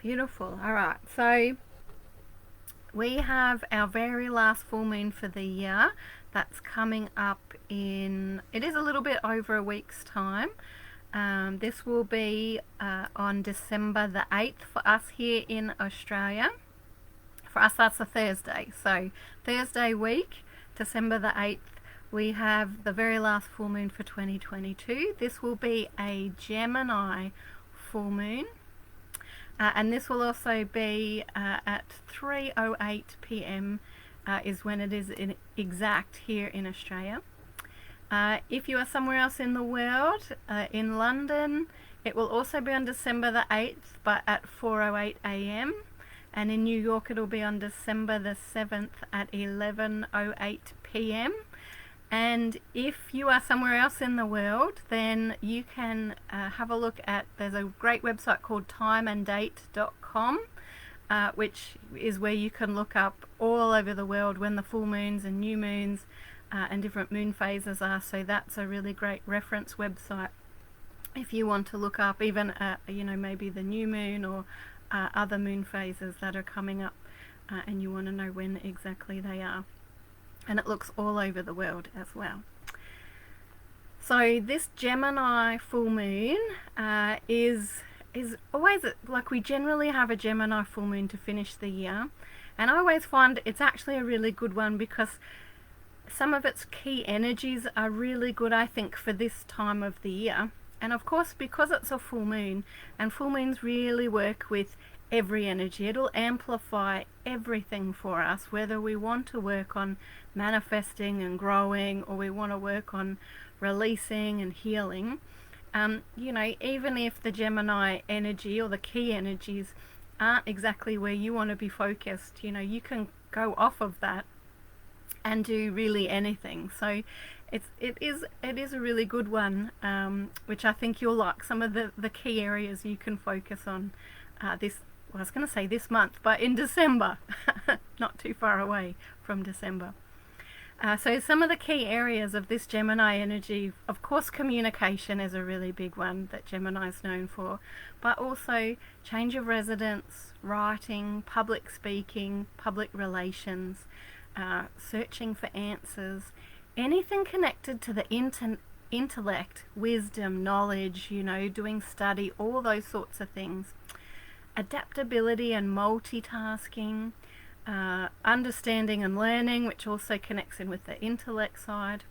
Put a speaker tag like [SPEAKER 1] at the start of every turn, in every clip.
[SPEAKER 1] Beautiful. All right, so we have our very last full moon for the year. That's coming up it is a little bit over a week's time. This will be on December the 8th for us here in Australia. For us, that's a Thursday. So Thursday week, December the 8th, we have the very last full moon for 2022. This will be a Gemini full moon. And this will also be at 3:08 p.m. Is when it is exact here in Australia. If you are somewhere else in the world, in London, it will also be on December the 8th, but at 4:08 a.m. And in New York, it'll be on December the 7th at 11:08 p.m. And if you are somewhere else in the world, then you can have a look at, there's a great website called timeanddate.com, which is where you can look up all over the world when the full moons and new moons and different moon phases are. So that's a really great reference website if you want to look up even, maybe the new moon or other moon phases that are coming up and you want to know when exactly they are. And it looks all over the world as well. So this Gemini full moon is always, like, we generally have a Gemini full moon to finish the year, and I always find it's actually a really good one because some of its key energies are really good, I think, for this time of the year. And of course, because it's a full moon, and full moons really work with every energy, it'll amplify everything for us, whether we want to work on manifesting and growing or we want to work on releasing and healing. Even if the Gemini energy or the key energies aren't exactly where you want to be focused, you can go off of that and do really anything. So it is a really good one, which I think you'll like. Some of the key areas you can focus on I was going to say this month, but in December, not too far away from December. So some of the key areas of this Gemini energy, of course, communication is a really big one that Gemini is known for, but also change of residence, writing, public speaking, public relations, searching for answers, anything connected to the intellect, wisdom, knowledge, doing study, all those sorts of things. Adaptability and multitasking, understanding and learning, which also connects in with the intellect side.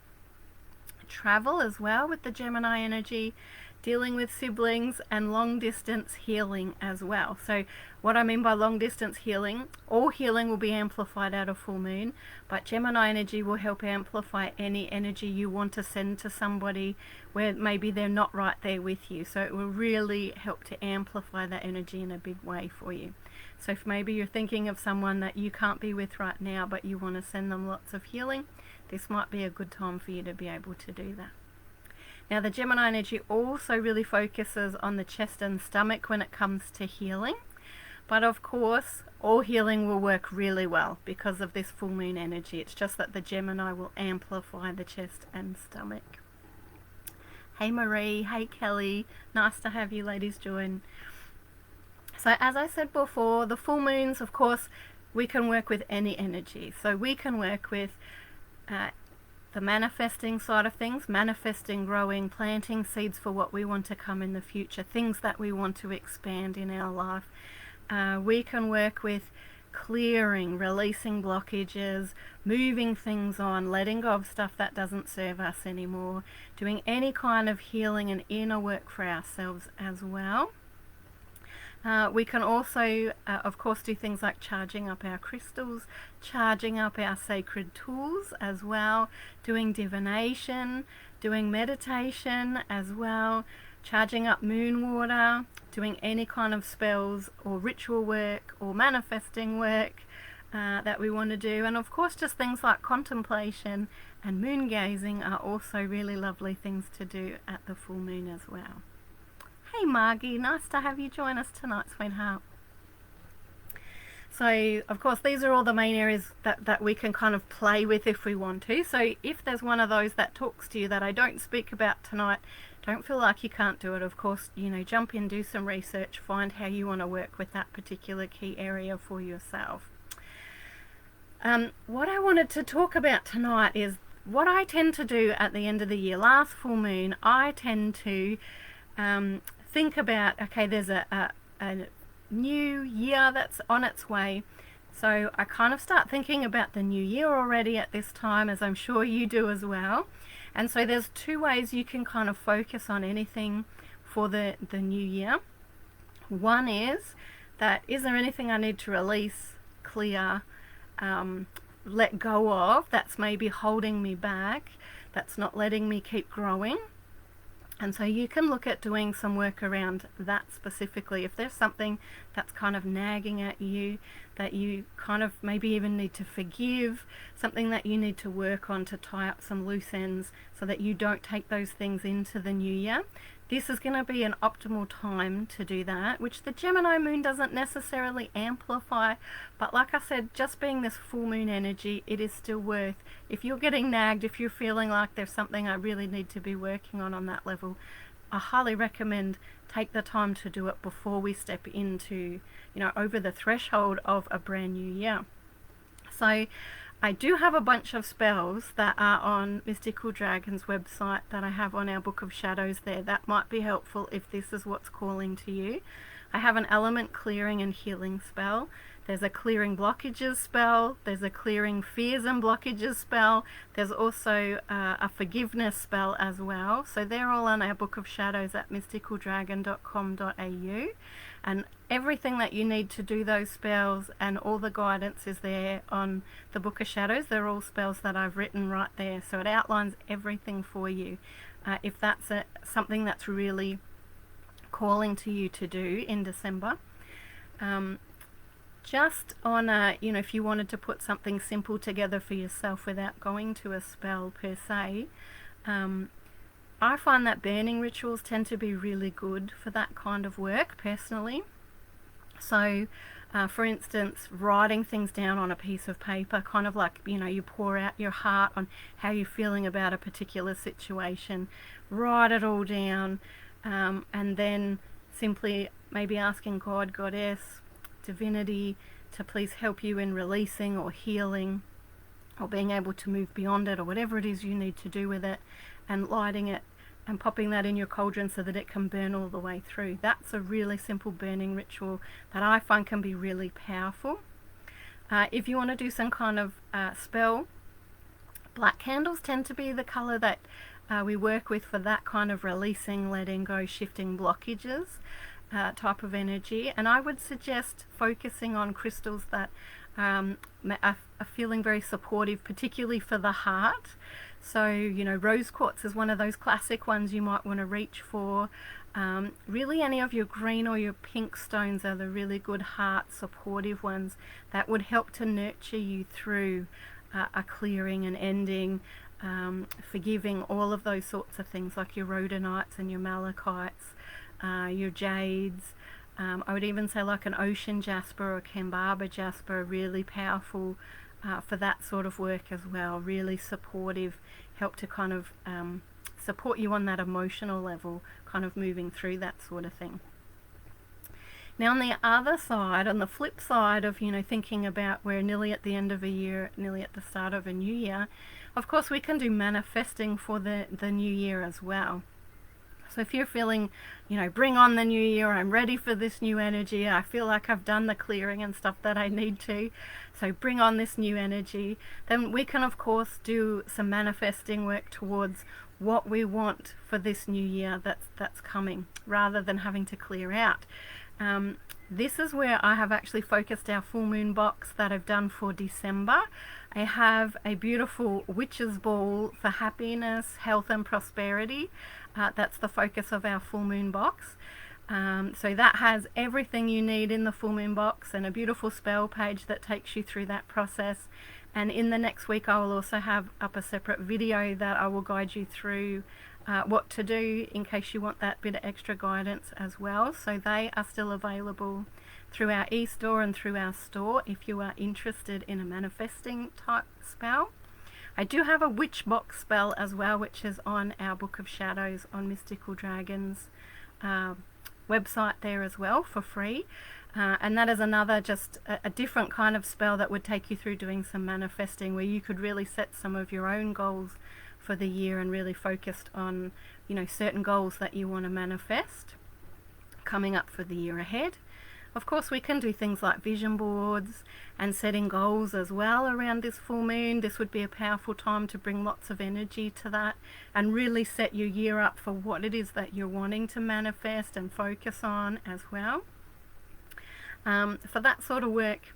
[SPEAKER 1] Travel as well with the Gemini energy, dealing with siblings, and long distance healing as well. So what I mean by long distance healing, all healing will be amplified out of full moon, but Gemini energy will help amplify any energy you want to send to somebody where maybe they're not right there with you. So it will really help to amplify that energy in a big way for you. So if maybe you're thinking of someone that you can't be with right now, but you want to send them lots of healing, this might be a good time for you to be able to do that. Now, the Gemini energy also really focuses on the chest and stomach when it comes to healing. But of course, all healing will work really well because of this full moon energy. It's just that the Gemini will amplify the chest and stomach. Hey Marie, hey Kelly, nice to have you ladies join. So as I said before, the full moons, of course, we can work with any energy. So we can work with the manifesting side of things, manifesting, growing, planting seeds for what we want to come in the future, things that we want to expand in our life. We can work with clearing, releasing blockages, moving things on, letting go of stuff that doesn't serve us anymore, doing any kind of healing and inner work for ourselves as well. We can also, of course, do things like charging up our crystals, charging up our sacred tools as well, doing divination, doing meditation as well, charging up moon water, doing any kind of spells or ritual work or manifesting work that we want to do. And of course, just things like contemplation and moon gazing are also really lovely things to do at the full moon as well. Hey Margie, nice to have you join us tonight, sweetheart. So, of course, these are all the main areas that we can kind of play with if we want to. So if there's one of those that talks to you that I don't speak about tonight, Don't feel like you can't do it. Of course, you know, jump in, do some research, find how you want to work with that particular key area for yourself. What I wanted to talk about tonight is what I tend to do at the end of the year. Last full moon, I tend to think about, okay, there's a new year that's on its way. So I kind of start thinking about the new year already at this time, as I'm sure you do as well. And so there's two ways you can kind of focus on anything for the new year. One is that, is there anything I need to release, clear, let go of, that's maybe holding me back, that's not letting me keep growing? And so you can look at doing some work around that specifically. If there's something that's kind of nagging at you, that you kind of maybe even need to forgive, something that you need to work on to tie up some loose ends so that you don't take those things into the new year, this is going to be an optimal time to do that, which the Gemini moon doesn't necessarily amplify. But like I said, just being this full moon energy, it is still worth, if you're getting nagged, if you're feeling like there's something I really need to be working on that level, I highly recommend take the time to do it before we step into, you know, over the threshold of a brand new year. So I do have a bunch of spells that are on Mystical Dragon's website that I have on our Book of Shadows there. That might be helpful if this is what's calling to you. I have an element clearing and healing spell. There's a clearing blockages spell. There's a clearing fears and blockages spell. There's also a forgiveness spell as well. So they're all on our Book of Shadows at mysticaldragon.com.au. And everything that you need to do those spells and all the guidance is there on the Book of Shadows. They're all spells that I've written right there. So it outlines everything for you. If that's something that's really calling to you to do in December. Just on a, you know, if you wanted to put something simple together for yourself without going to a spell per se, I find that burning rituals tend to be really good for that kind of work personally. So for instance, writing things down on a piece of paper, kind of like, you know, you pour out your heart on how you're feeling about a particular situation, write it all down, and then simply maybe asking God, Goddess, Divinity to please help you in releasing or healing or being able to move beyond it, or whatever it is you need to do with it, and lighting it and popping that in your cauldron so that it can burn all the way through. That's a really simple burning ritual that I find can be really powerful. If you want to do some kind of spell, black candles tend to be the color that we work with for that kind of releasing, letting go, shifting blockages type of energy. And I would suggest focusing on crystals that are feeling very supportive, particularly for the heart. So, you know, rose quartz is one of those classic ones you might want to reach for. Really any of your green or your pink stones are the really good heart supportive ones that would help to nurture you through a clearing and ending, forgiving, all of those sorts of things, like your rhodonites and your malachites, your jades. I would even say like an ocean jasper or Kambaba jasper, really powerful for that sort of work as well. Really supportive, help to kind of support you on that emotional level, kind of moving through that sort of thing. Now on the other side, on the flip side of, you know, thinking about we're nearly at the end of a year, nearly at the start of a new year, of course we can do manifesting for the new year as well. So if you're feeling, you know, bring on the new year, I'm ready for this new energy, I feel like I've done the clearing and stuff that I need to, so bring on this new energy, then we can of course do some manifesting work towards what we want for this new year that's coming, rather than having to clear out. This is where I have actually focused our full moon box that I've done for December. I have a beautiful witch's ball for happiness, health and prosperity. That's the focus of our full moon box. So that has everything you need in the full moon box and a beautiful spell page that takes you through that process. And in the next week I will also have up a separate video that I will guide you through what to do in case you want that bit of extra guidance as well. So they are still available through our e-store and through our store if you are interested in a manifesting type spell. I do have a witch box spell as well, which is on our Book of Shadows on Mystical Dragons website there as well for free. And that is another just a different kind of spell that would take you through doing some manifesting, where you could really set some of your own goals for the year and really focused on, you know, certain goals that you want to manifest coming up for the year ahead. Of course, we can do things like vision boards and setting goals as well around this full moon. This would be a powerful time to bring lots of energy to that and really set your year up for what it is that you're wanting to manifest and focus on as well. For that sort of work,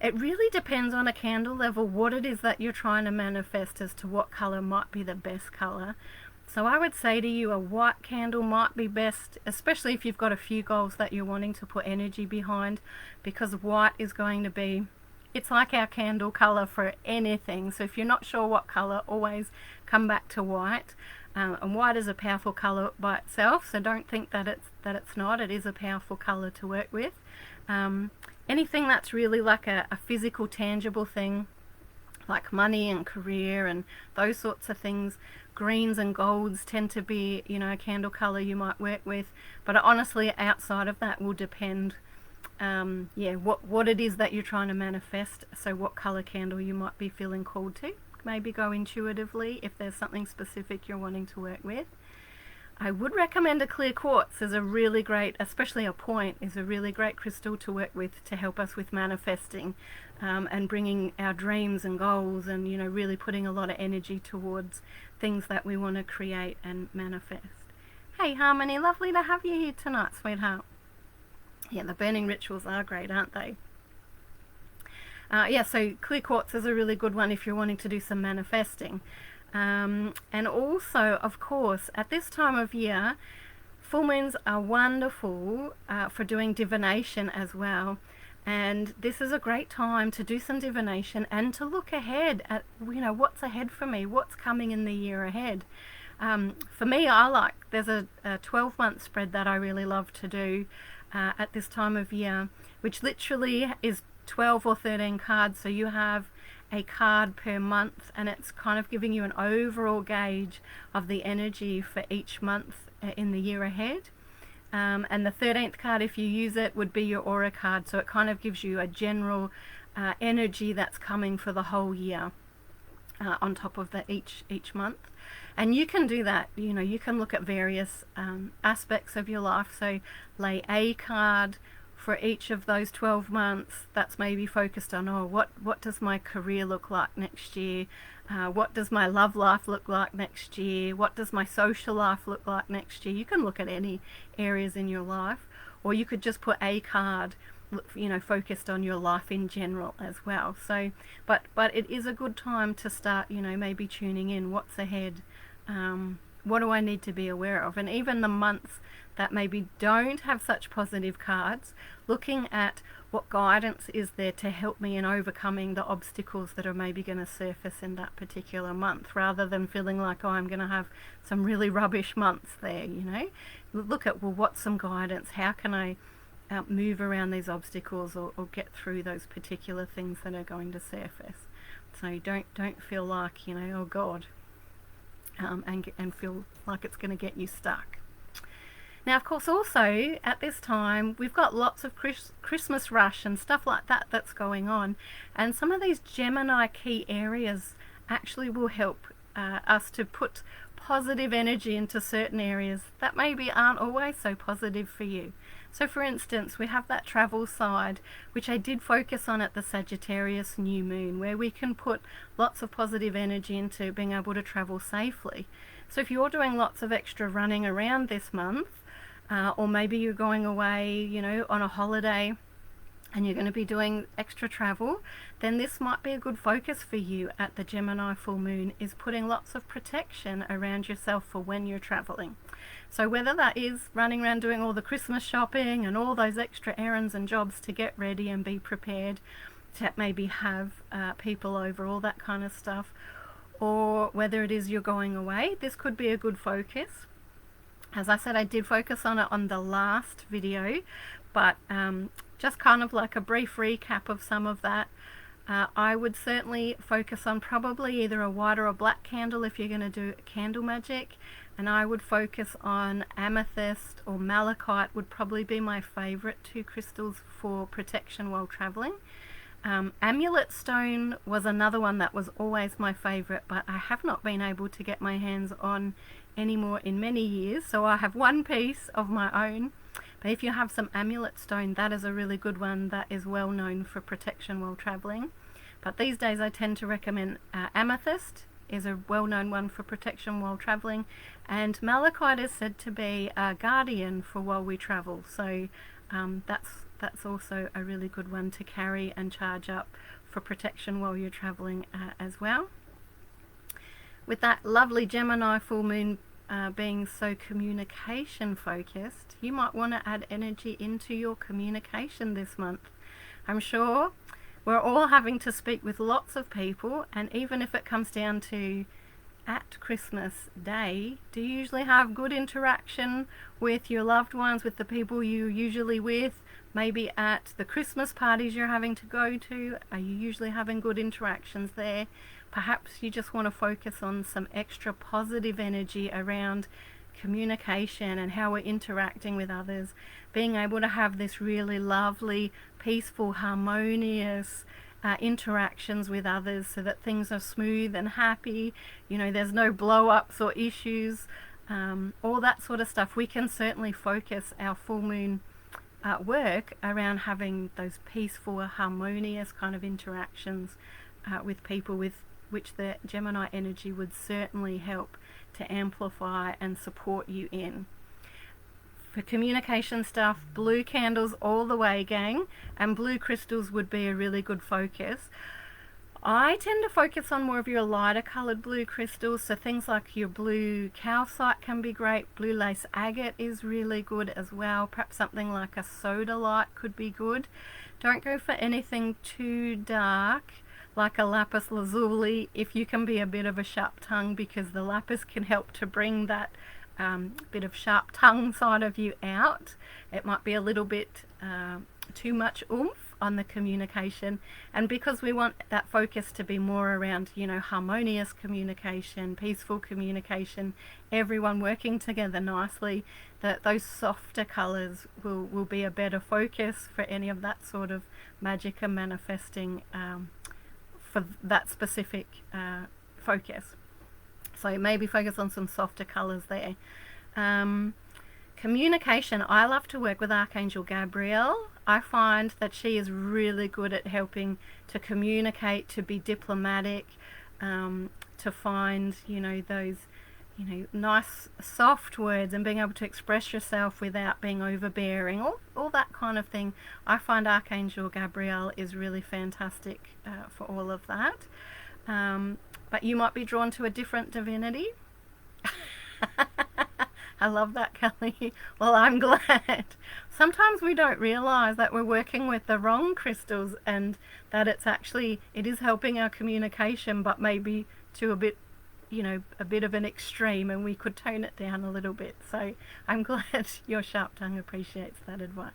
[SPEAKER 1] it really depends on a candle level what it is that you're trying to manifest as to what color might be the best color. So I would say to you, a white candle might be best, especially if you've got a few goals that you're wanting to put energy behind, because white is going to be, it's like our candle color for anything. So if you're not sure what color, always come back to white. And white is a powerful color by itself, so don't think that it's not. It is a powerful color to work with. Anything that's really like a physical, tangible thing, like money and career and those sorts of things, greens and golds tend to be, you know, a candle color you might work with. But honestly, outside of that will depend, what it is that you're trying to manifest. So what color candle you might be feeling called to. Maybe go intuitively if there's something specific you're wanting to work with. I would recommend a clear quartz as a really great, especially a point, is a really great crystal to work with to help us with manifesting and bringing our dreams and goals and, you know, really putting a lot of energy towards things that we want to create and manifest. Hey Harmony, lovely to have you here tonight, sweetheart. Yeah, the burning rituals are great, aren't they? So clear quartz is a really good one if you're wanting to do some manifesting. And also, of course, at this time of year, full moons are wonderful for doing divination as well. And this is a great time to do some divination and to look ahead at, you know, what's ahead for me, what's coming in the year ahead. For me, there's a 12-month spread that I really love to do at this time of year, which literally is 12 or 13 cards. So you have a card per month, and it's kind of giving you an overall gauge of the energy for each month in the year ahead. And the 13th card, if you use it, would be your aura card. So it kind of gives you a general energy that's coming for the whole year on top of that each month. And you can do that, you know, you can look at various aspects of your life. So lay a card for each of those 12 months that's maybe focused on, what does my career look like next year? What does my love life look like next year? What does my social life look like next year? You can look at any areas in your life, or you could just put a card, you know, focused on your life in general as well. So, but it is a good time to start, you know, maybe tuning in what's ahead. What do I need to be aware of? And even the months that maybe don't have such positive cards, looking at what guidance is there to help me in overcoming the obstacles that are maybe going to surface in that particular month, rather than feeling like, I'm going to have some really rubbish months there, you know. Look at, what's some guidance? How can I move around these obstacles or get through those particular things that are going to surface? So don't feel like, you know, oh God, and feel like it's going to get you stuck. Now, of course, also at this time, we've got lots of Christmas rush and stuff like that that's going on. And some of these Gemini key areas actually will help us to put positive energy into certain areas that maybe aren't always so positive for you. So, for instance, we have that travel side, which I did focus on at the Sagittarius new moon, where we can put lots of positive energy into being able to travel safely. So if you're doing lots of extra running around this month, or maybe you're going away, you know, on a holiday and you're going to be doing extra travel, then this might be a good focus for you at the Gemini full moon, is putting lots of protection around yourself for when you're traveling. So whether that is running around doing all the Christmas shopping and all those extra errands and jobs to get ready and be prepared to maybe have people over, all that kind of stuff, or whether it is you're going away, this could be a good focus. As I said, I did focus on it on the last video, but just kind of like a brief recap of some of that. I would certainly focus on probably either a white or a black candle if you're going to do candle magic, and I would focus on amethyst or malachite would probably be my favorite two crystals for protection while traveling. Amulet stone was another one that was always my favorite, but I have not been able to get my hands on anymore in many years, so I have one piece of my own. But if you have some amulet stone, that is a really good one that is well known for protection while traveling. But these days I tend to recommend amethyst is a well-known one for protection while traveling, and malachite is said to be a guardian for while we travel, so that's also a really good one to carry and charge up for protection while you're traveling as well. With that lovely Gemini full moon being so communication focused, you might want to add energy into your communication this month. I'm sure we're all having to speak with lots of people, and even if it comes down to at Christmas Day, do you usually have good interaction with your loved ones, with the people you're usually with? Maybe at the Christmas parties you're having to go to, are you usually having good interactions there? Perhaps you just want to focus on some extra positive energy around communication and how we're interacting with others, being able to have this really lovely, peaceful, harmonious interactions with others so that things are smooth and happy, there's no blow-ups or issues, all that sort of stuff. We can certainly focus our full moon work around having those peaceful, harmonious kind of interactions with people, with which the Gemini energy would certainly help to amplify and support you in. For communication stuff, blue candles all the way, gang, and blue crystals would be a really good focus. I tend to focus on more of your lighter coloured blue crystals, so things like your blue calcite can be great. Blue lace agate is really good as well. Perhaps something like a sodalite could be good. Don't go for anything too dark like a lapis lazuli if you can be a bit of a sharp tongue, because the lapis can help to bring that bit of sharp tongue side of you out. It might be a little bit too much oomph on the communication, and because we want that focus to be more around harmonious communication, peaceful communication, everyone working together nicely, that those softer colors will be a better focus for any of that sort of magic and manifesting for that specific focus. So maybe focus on some softer colors there. Communication, I love to work with Archangel Gabriel. I find that she is really good at helping to communicate, to be diplomatic, to find those nice soft words and being able to express yourself without being overbearing, all that kind of thing. I find Archangel Gabriel is really fantastic for all of that. But you might be drawn to a different divinity. I love that, Kelly. Well, I'm glad. Sometimes we don't realize that we're working with the wrong crystals and that it is helping our communication, but maybe to a bit of an extreme, and we could tone it down a little bit. So I'm glad your sharp tongue appreciates that advice.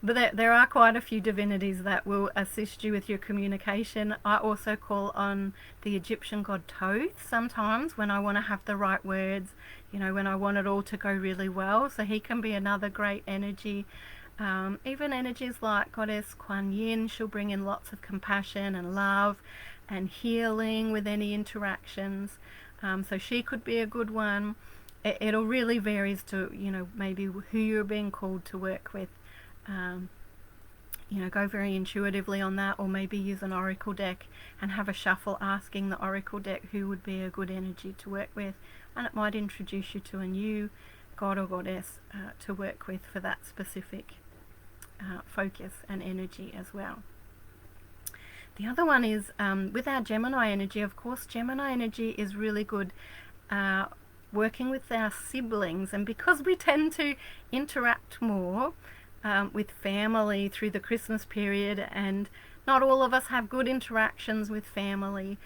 [SPEAKER 1] But there are quite a few divinities that will assist you with your communication. I also call on the Egyptian god Thoth sometimes when I want to have the right words, when I want it all to go really well. So he can be another great energy. Even energies like Goddess Kuan Yin, she'll bring in lots of compassion and love and healing with any interactions. So she could be a good one. It'll really varies to, maybe who you're being called to work with. Go very intuitively on that, or maybe use an oracle deck and have a shuffle asking the oracle deck who would be a good energy to work with, and it might introduce you to a new god or goddess to work with for that specific focus and energy as well. The other one is with our Gemini energy. Of course, Gemini energy is really good working with our siblings, and because we tend to interact more with family through the Christmas period, and not all of us have good interactions with family.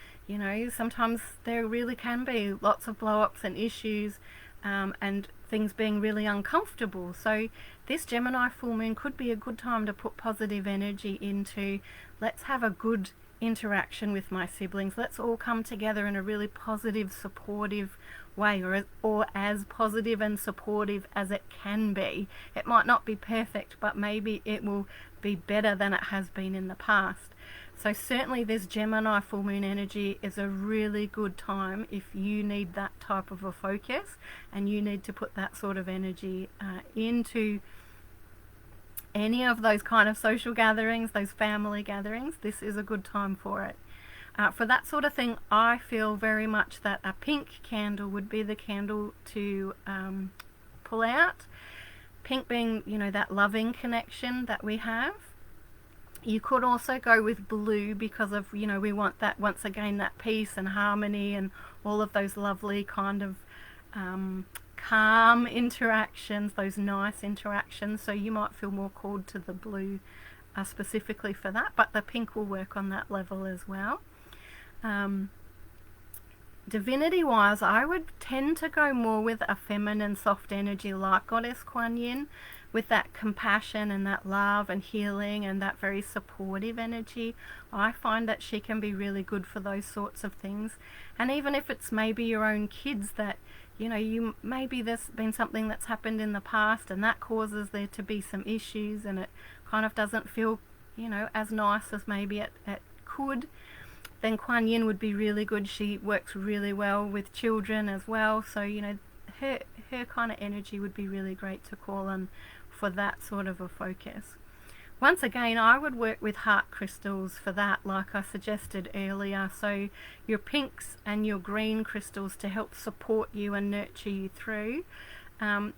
[SPEAKER 1] Sometimes there really can be lots of blow-ups and issues, and things being really uncomfortable. So this Gemini full moon could be a good time to put positive energy into, let's have a good interaction with my siblings. Let's all come together in a really positive, supportive way, or as positive and supportive as it can be. It might not be perfect, but maybe it will be better than it has been in the past. So certainly this Gemini full moon energy is a really good time if you need that type of a focus and you need to put that sort of energy into any of those kind of social gatherings, those family gatherings. This is a good time for it. For that sort of thing, I feel very much that a pink candle would be the candle to pull out. Pink being, you know, that loving connection that we have. You could also go with blue because of, you know, we want that, once again, that peace and harmony and all of those lovely kind of calm interactions, those nice interactions. So you might feel more called to the blue specifically for that, but the pink will work on that level as well. Divinity wise, I would tend to go more with a feminine soft energy like Goddess Kuan Yin, with that compassion and that love and healing and that very supportive energy. I find that she can be really good for those sorts of things. And even if it's maybe your own kids that, you know, maybe there's been something that's happened in the past and that causes there to be some issues and it kind of doesn't feel, you know, as nice as maybe it could, then Kuan Yin would be really good. She works really well with children as well. So, you know, her kind of energy would be really great to call on for that sort of a focus. Once again, I would work with heart crystals for that, like I suggested earlier. So your pinks and your green crystals to help support you and nurture you through.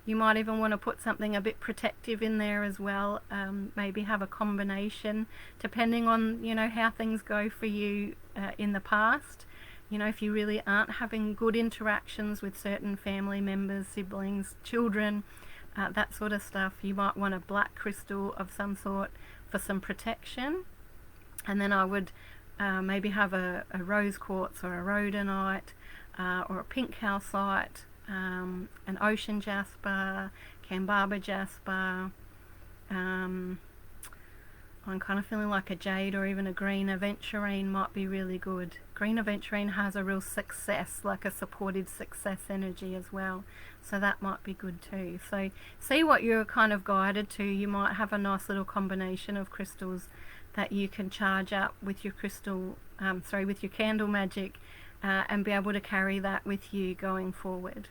[SPEAKER 1] You might even want to put something a bit protective in there as well. Maybe have a combination depending on, you know, how things go for you in the past. You know, if you really aren't having good interactions with certain family members, siblings, children, that sort of stuff, you might want a black crystal of some sort for some protection. And then I would maybe have a rose quartz or a rhodonite or a pink calcite, an ocean jasper, Kambaba jasper. I'm kind of feeling like a jade or even a green aventurine might be really good. Green aventurine has a real success, like a supportive success energy as well. So that might be good too. So see what you're kind of guided to. You might have a nice little combination of crystals that you can charge up with your crystal, with your candle magic, and be able to carry that with you going forward.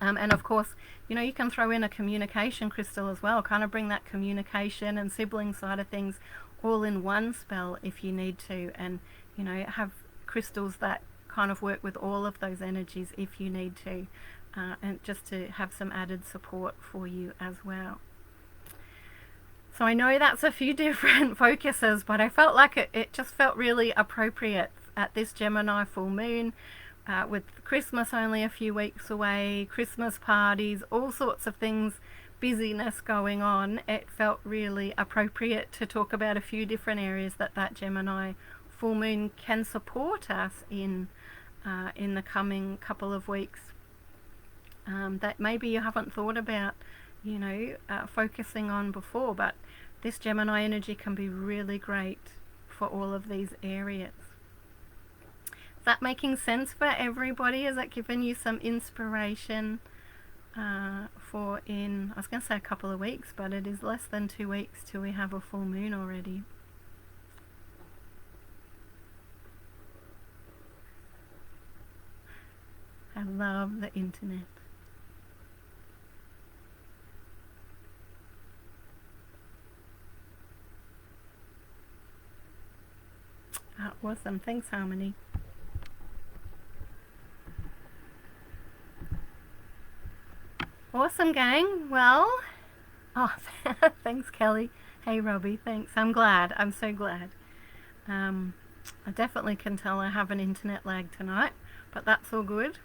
[SPEAKER 1] And of course, you know, you can throw in a communication crystal as well, kind of bring that communication and sibling side of things all in one spell if you need to, and, you know, have crystals that kind of work with all of those energies if you need to, and just to have some added support for you as well. So I know that's a few different focuses, but I felt like it just felt really appropriate at this Gemini full moon. With Christmas only a few weeks away, Christmas parties, all sorts of things, busyness going on, it felt really appropriate to talk about a few different areas that Gemini full moon can support us in the coming couple of weeks, that maybe you haven't thought about, you know, focusing on before, but this Gemini energy can be really great for all of these areas. Is that making sense for everybody? Is that giving you some inspiration for I was going to say a couple of weeks, but it is less than 2 weeks till we have a full moon already. I love the internet. Awesome. Thanks, Harmony. Awesome, gang. Well, thanks, Kelly. Hey, Robbie. Thanks. I'm glad. I'm so glad. I definitely can tell I have an internet lag tonight, but that's all good.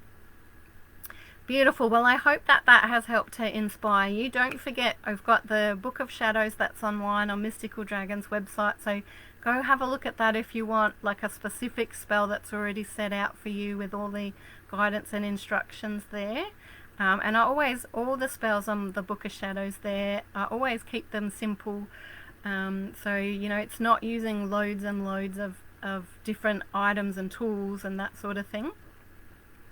[SPEAKER 1] Beautiful. Well, I hope that has helped to inspire you. Don't forget, I've got the Book of Shadows that's online on Mystical Dragon's website, so go have a look at that if you want like a specific spell that's already set out for you with all the guidance and instructions there. And I always, all the spells on the Book of Shadows there, I always keep them simple. So, you know, it's not using loads and loads of different items and tools and that sort of thing.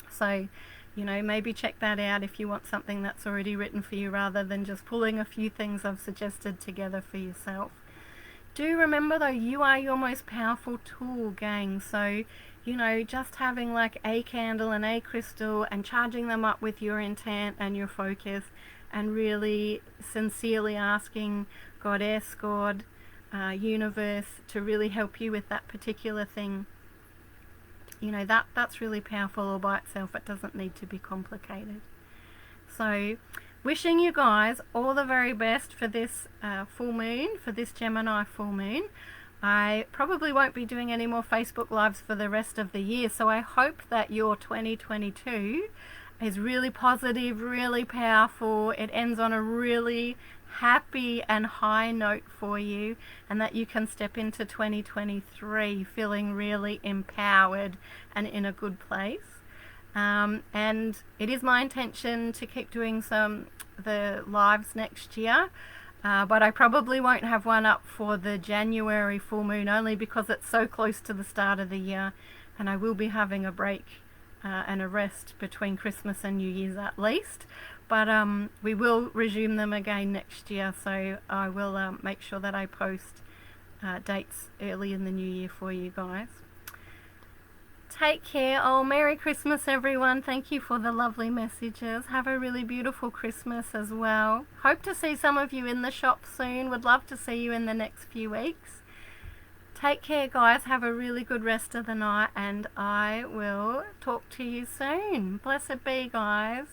[SPEAKER 1] So, you know, maybe check that out if you want something that's already written for you rather than just pulling a few things I've suggested together for yourself. Do remember though, you are your most powerful tool, gang. So, you know, just having like a candle and a crystal and charging them up with your intent and your focus and really sincerely asking Goddess, God, universe to really help you with that particular thing. You know, that's really powerful all by itself. It doesn't need to be complicated. So, wishing you guys all the very best for this full moon, for this Gemini full moon. I probably won't be doing any more Facebook Lives for the rest of the year, so I hope that your 2022 is really positive, really powerful. It ends on a really happy and high note for you, and that you can step into 2023 feeling really empowered and in a good place. And it is my intention to keep doing the lives next year, but I probably won't have one up for the January full moon, only because it's so close to the start of the year, and I will be having a break and a rest between Christmas and New Year's at least. But we will resume them again next year, so I will make sure that I post dates early in the new year for you guys. Take care. Oh, Merry Christmas, everyone. Thank you for the lovely messages. Have a really beautiful Christmas as well. Hope to see some of you in the shop soon. Would love to see you in the next few weeks. Take care, guys. Have a really good rest of the night, and I will talk to you soon. Blessed be, guys.